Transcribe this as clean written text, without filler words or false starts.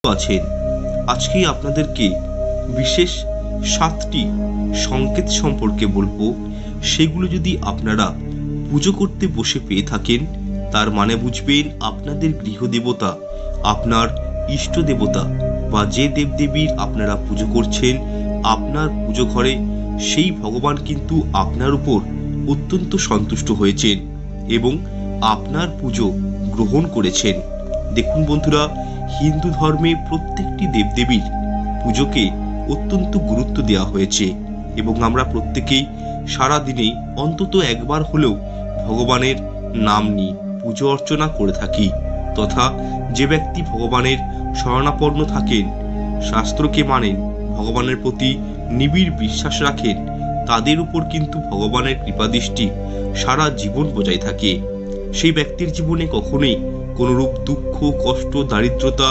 আছেন। আজকে আপনাদেরকে বিশেষ 7টি সংকেত সম্পর্কে বলবো। সেগুলো যদি আপনারা পুজো করতে বসে পেয়ে থাকেন, তার মানে বুঝবেন আপনাদের গৃহদেবতা, আপনার ইষ্ট দেবতা বা যে দেবদেবীর আপনারা পুজো করছেন আপনার পুজো ঘরে, সেই ভগবান কিন্তু আপনার উপর অত্যন্ত সন্তুষ্ট হয়েছেন এবং আপনার পুজো গ্রহণ করেছেন। দেখুন বন্ধুরা, হিন্দু ধর্মে প্রত্যেকটি দেবদেবীর পুজোকে অত্যন্ত গুরুত্ব দেওয়া হয়েছে এবং আমরা প্রত্যেকেই সারা দিনেই অন্তত একবার হলেও ভগবানের নাম নিয়ে পুজো অর্চনা করে থাকি। তথা যে ব্যক্তি ভগবানের শরণাপন্ন থাকেন, শাস্ত্রকে মানেন, ভগবানের প্রতি নিবিড় বিশ্বাস রাখেন, তাদের উপর কিন্তু ভগবানের কৃপাদৃষ্টি সারা জীবন বজায় থাকে। সেই ব্যক্তির জীবনে কখনোই কোনরূপ দুঃখ, কষ্ট, দারিদ্রতা